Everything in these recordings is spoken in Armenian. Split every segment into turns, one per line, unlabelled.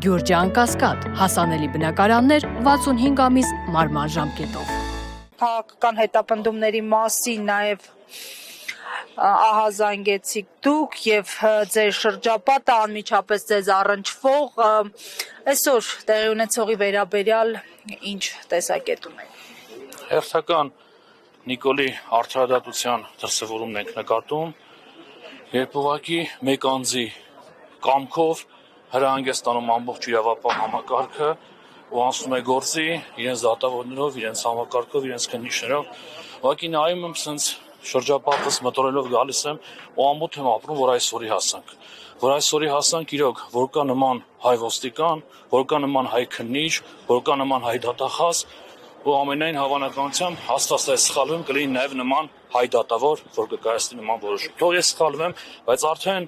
Գյուրջան Կասկադ, հասանելի բնակարաններ 65 ամիս մարման ժամկետով։
Քաղաքական հետապնդումների մասին նաև ահազանգեցիք դուք եւ ձեր շրջապատը անմիջապես ձեզ առնչվող այսօր տեղի ունեցողի վերաբերյալ ինչ տեսակետում եք։
Հերթական Նիկոլի արդարադատության դրսևորումն ենք նկատում, երբ ուղղակի մեկ անձի կամքով հրահանգստանում ամբողջ իրավապահ համակարգը ու անցնում է գործի իրենց դատավորներով, իրենց համակարգով, իրենց քննիչներով, ուղղակի նայում եմ սենց շրջապատս մտորելով գալիս եմ ու ամոթ եմ ապրում, որ այսօրի հասանք իրոք, որ կա նման հայ ոստիկան, որ կա նման հայ քննիչ, որ կա նման հայ դատախազ, ու ամենայն հավանականությամբ հաստատ սխալվում կլինի նաև նման հայ դատավոր, որ կկայացնի նման որոշում։ Թող ես սխալվեմ, բայց արդեն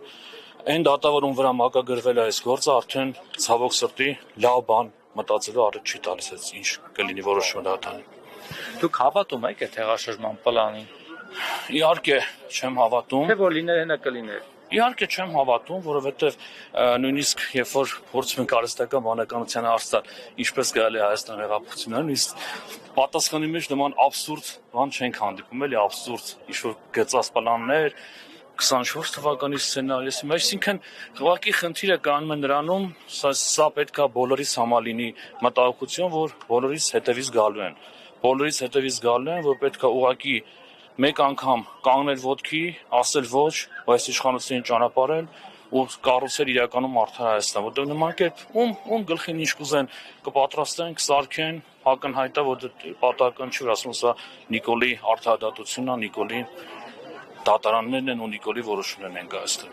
այն դատավորում վրա մակագրվել է այս գործը, արդեն ցավոք սրտի լավ բան մտածելու առիթ չի տալիս, այս ինչ կլինի որոշումը դատանի։
Դուք հավատում եք այդ հեղաշրջման պլանին։
Իհարկե չեմ հավատում։
Թե որ լիներ հենա կլիներ։
Իհարկե չեմ հավատում, որովհետև նույնիսկ երբ որ փորձում ենք արհեստական բանականությանը հարցնել, ինչպես գալի Հայաստան հեղափոխությունը, նույնիսկ պատասխանի մեջ նման աբսուրդ բան չենք հանդիպում, էլի աբսուրդ ինչ-որ գծած պլաններ, 24 թվականի սցենարի, այսինքն ուղղակի խնդիրը կանում է նրանում, սա պետք է բոլորիս համալինի մտահոգություն, որ բոլորիս հետևից գալու են, որ պետք է ուղղակի մեկ անգամ կանգնել ոտքի, ասել ոչ, այս իշխանությունին ճանապարհել ու կառուցել իրականում արդար Հայաստան, որտեղ նման կերպ ում գլխին ինչ կուզեն կպատրաստեն, կսարքեն, ակնհայտ է, որ պատահական չի, որ ասում սա Նիկոլի արդարադատությունն է, Նիկոլի դատարաններն են ու Նիկոլի որոշումներն են կայացնում։